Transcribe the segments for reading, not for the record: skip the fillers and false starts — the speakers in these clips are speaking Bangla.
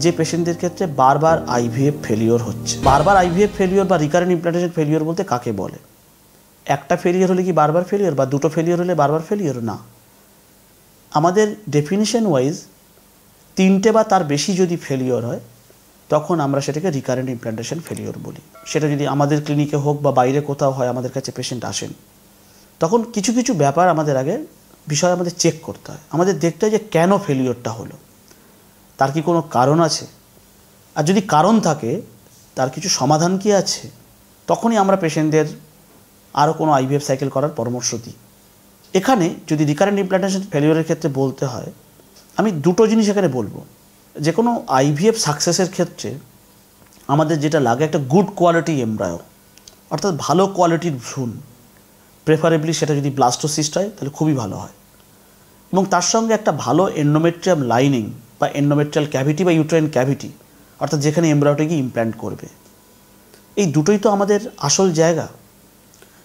যে পেশেন্টদের ক্ষেত্রে বারবার আইভিএফ ফেলিওর হচ্ছে। বারবার আইভিএফ ফেলিওর বা রিকারেন্ট ইমপ্ল্যান্টেশন ফেলিওর বলতে কাকে বলে? একটা ফেলিওর হলে কি বারবার ফেলিওর, বা দুটো ফেলিওর হলে বারবার ফেলিওর? না, আমাদের ডেফিনিশন ওয়াইজ 3টে বা তার বেশি যদি ফেলিওর হয় তখন আমরা সেটাকে রিকারেন্ট ইমপ্ল্যান্টেশন ফেলিওর বলি। সেটা যদি আমাদের ক্লিনিকে হোক বা বাইরে কোথাও হয়, আমাদের কাছে পেশেন্ট আসেন, তখন কিছু কিছু ব্যাপার আমাদের আগে বিষয় আমাদের চেক করতে হয়। আমাদের দেখতে হয় যে কেন ফেলিওরটা হলো, তার কি কোনো কারণ আছে, আর যদি কারণ থাকে তার কিছু সমাধান কি আছে, তখনই আমরা পেশেন্টদের আরও কোনো আইভিএফ সাইকেল করার পরামর্শ দিই। এখানে যদি রিকারেন্ট ইমপ্ল্যান্টেশন ফেলিওরের ক্ষেত্রে বলতে হয়, আমি দুটো জিনিস এখানে বলবো। যে কোনো আইভিএফ সাকসেসের ক্ষেত্রে আমাদের যেটা লাগে একটা গুড কোয়ালিটি এমব্রায়ো, অর্থাৎ ভালো কোয়ালিটির ভ্রূণ, প্রেফারেবলি সেটা যদি ব্লাস্টোসিস্ট হয় তাহলে খুবই ভালো হয়, এবং তার সঙ্গে একটা ভালো এন্ডোমেট্রিয়াম লাইনিং বা এন্ডোমেট্রিয়াল ক্যাভিটি বা ইউট্রাইন ক্যাভিটি, অর্থাৎ যেখানে এমব্রায়োটাকে ইমপ্ল্যান্ট করবে। এই দুটোই তো আমাদের আসল জায়গা।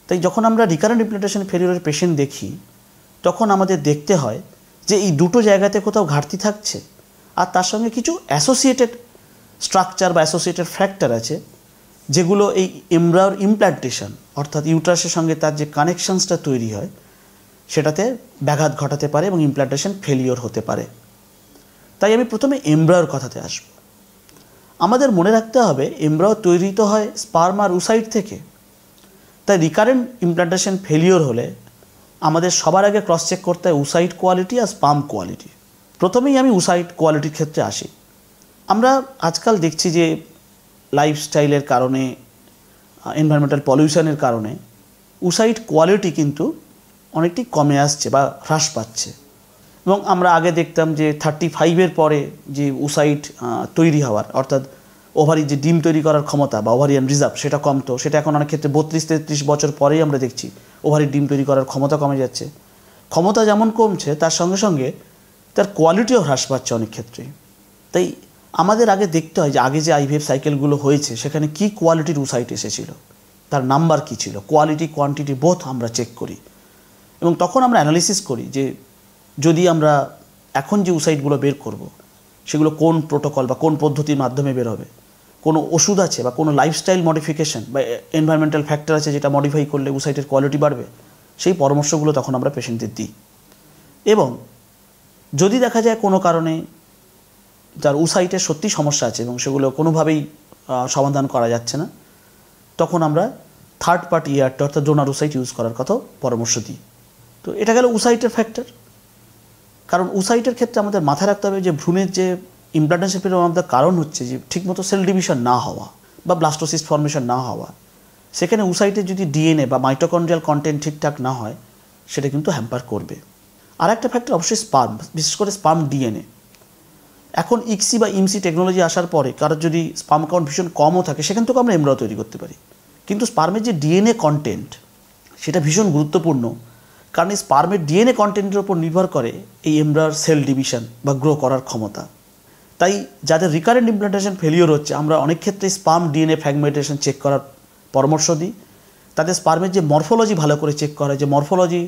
তাই যখন আমরা রিকারেন্ট ইমপ্ল্যান্টেশন ফেলিওরের পেশেন্ট দেখি তখন আমাদের দেখতে হয় যে এই দুটো জায়গাতে কোথাও ঘাটতি থাকছে, আর তার সঙ্গে কিছু অ্যাসোসিয়েটেড স্ট্রাকচার বা অ্যাসোসিয়েটেড ফ্যাক্টর আছে যেগুলো এই এমব্রায়োর ইমপ্ল্যান্টেশন অর্থাৎ ইউট্রাসের সঙ্গে তার যে কানেকশনসটা তৈরি হয় সেটাতে ব্যাঘাত ঘটাতে পারে এবং ইমপ্ল্যান্টেশন ফেলিওর হতে পারে। তাই আমি প্রথমে এমব্রায়োর কথাতে আসব। আমাদের মনে রাখতে হবে এমব্রায়ো তৈরি তো হয় স্পার্ম আর উসাইট থেকে। তাই রিকারেন্ট ইমপ্ল্যান্টেশন ফেলিওর হলে আমাদের সবার আগে ক্রস চেক করতে হয় উসাইট কোয়ালিটি আর স্পার্ম কোয়ালিটি। প্রথমেই আমি উসাইট কোয়ালিটির ক্ষেত্রে আসি। আমরা আজকাল দেখছি যে লাইফস্টাইলের কারণে, এনভায়রনমেন্টাল পলিউশনের কারণে উসাইট কোয়ালিটি কিন্তু অনেকটি কমে আসছে বা হ্রাস পাচ্ছে। এবং আমরা আগে দেখতাম যে 35-এর পরে যে উসাইট তৈরি হওয়ার, অর্থাৎ ওভারির যে ডিম তৈরি করার ক্ষমতা বা ওভারিয়ান রিজার্ভ সেটা কমতো, সেটা এখন অনেক ক্ষেত্রে 32-33 বছর পরেই আমরা দেখছি ওভারির ডিম তৈরি করার ক্ষমতা কমে যাচ্ছে। ক্ষমতা যেমন কমছে তার সঙ্গে সঙ্গে তার কোয়ালিটিও হ্রাস পাচ্ছে অনেক ক্ষেত্রে। তাই আমাদের আগে দেখতে হয় যে আগে যে আইভিএফ সাইকেলগুলো হয়েছে সেখানে কি কোয়ালিটির উসাইট এসেছিল, তার নাম্বার কী ছিল, কোয়ালিটি কোয়ান্টিটি বোথ আমরা চেক করি, এবং তখন আমরা অ্যানালিসিস করি যে যদি আমরা এখন যে উসাইটগুলো বের করব সেগুলো কোন প্রোটোকল বা কোন পদ্ধতির মাধ্যমে বের হবে, কোনো ওষুধ আছে বা কোনো লাইফস্টাইল মডিফিকেশন বা এনভায়রনমেন্টাল ফ্যাক্টর আছে যেটা মডিফাই করলে উসাইটের কোয়ালিটি বাড়বে, সেই পরামর্শগুলো তখন আমরা পেশেন্টদের দিই। এবং যদি দেখা যায় কোনো কারণে যার উসাইটের সত্যি সমস্যা আছে এবং সেগুলো কোনোভাবেই সমাধান করা যাচ্ছে না, তখন আমরা থার্ড পার্টি ইয়ারটা অর্থাৎ ডোনার উসাইট ইউজ করার কথাও পরামর্শ দিই। তো এটা গেল উসাইটের ফ্যাক্টর। কারণ উসাইটের ক্ষেত্রে আমাদের মাথায় রাখতে হবে যে ভ্রূণের যে ইমপ্ল্যান্টেশন ফেলিওরের কারণ হচ্ছে যে ঠিকমতো সেল ডিভিশন না হওয়া বা ব্লাস্টোসিস্ট ফর্মেশন না হওয়া। সেখানে উসাইটের যদি ডিএনএ বা মাইটোকন্ড্রিয়াল কন্টেন্ট ঠিকঠাক না হয় সেটা কিন্তু হ্যাম্পার করবে। আর একটা ফ্যাক্টর অবশ্যই স্পার্ম, বিশেষ করে স্পার্ম ডিএনএ। এখন ইক্সি বা ইমসি টেকনোলজি আসার পরে কারোর যদি স্পার্ম কাউন্ট ভীষণ কমও থাকে সেখান থেকেও আমরা এমব্রায়ো তৈরি করতে পারি। কিন্তু স্পার্মের যে ডিএনএ কন্টেন্ট সেটা ভীষণ গুরুত্বপূর্ণ, কারণ এই স্পার্মের ডিএনএ কন্টেন্টের উপর নির্ভর করে এই এমব্রায়োর সেল ডিভিশন বা গ্রো করার ক্ষমতা। তাই যাদের রিকারেন্ট ইমপ্ল্যান্টেশন ফেলিওর হচ্ছে আমরা অনেক ক্ষেত্রে স্পার্ম ডিএনএ ফ্র্যাগমেন্টেশন চেক করার পরামর্শ দিই। তাদের স্পার্মের যে মরফোলজি ভালো করে চেক করা, যে মরফোলজি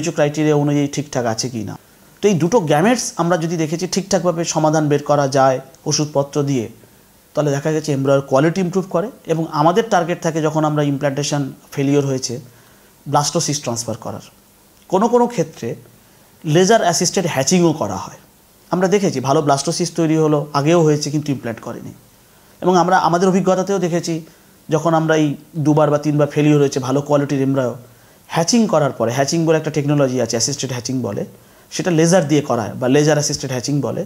WHO ক্রাইটেরিয়া অনুযায়ী ঠিকঠাক আছে কি না। তো এই দুটো গ্যামেটস আমরা যদি দেখেছি ঠিকঠাকভাবে সমাধান বের করা যায় ওষুধপত্র দিয়ে, তাহলে দেখা গেছে এমব্রায়োর কোয়ালিটি ইমপ্রুভ করে। এবং আমাদের টার্গেট থাকে যখন আমরা ইমপ্ল্যান্টেশন ফেলিওর হয়েছে ব্লাস্টোসিস্ট ট্রান্সফার করার। কোনো কোনো ক্ষেত্রে লেজার অ্যাসিস্টেড হ্যাচিংও করা হয়। আমরা দেখেছি ভালো ব্লাস্টোসিস্ট তৈরি হলো, আগেও হয়েছে কিন্তু ইমপ্ল্যান্ট করেনি। এবং আমরা আমাদের অভিজ্ঞতাতেও দেখেছি যখন আমরা এই 2বার বা 3বার ফেলিওর হয়েছে ভালো কোয়ালিটির এমব্রায়ো হ্যাচিং করার পরে, হ্যাচিং বলে একটা টেকনোলজি আছে অ্যাসিস্টেড হ্যাচিং বলে, সেটা লেজার দিয়ে করা হয় বা লেজার অ্যাসিস্টেড হ্যাচিং বলে,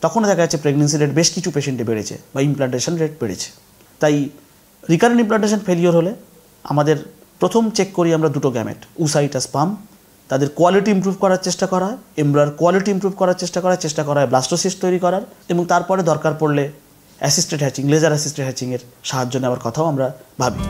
তখন দেখা যাচ্ছে প্রেগনেন্সি রেট বেশ কিছু পেশেন্টে বেড়েছে বা ইমপ্ল্যান্টেশন রেট বেড়েছে। তাই রিকারেন্ট ইমপ্ল্যান্টেশন ফেলিওর হলে আমাদের প্রথম চেক করি আমরা দুটো গ্যামেট, উসাইট আর স্পার্ম, তাদের কোয়ালিটি ইমপ্রুভ করার চেষ্টা করা হয়, এমব্রায়োর কোয়ালিটি ইমপ্রুভ করার চেষ্টা করা হয় ব্লাস্টোসিস্ট তৈরি করার, এবং তারপরে দরকার পড়লে অ্যাসিস্টেড হ্যাচিং, লেজার অ্যাসিস্টেড হ্যাচিংয়ের সাহায্য নেওয়ার কথাও আমরা ভাবি।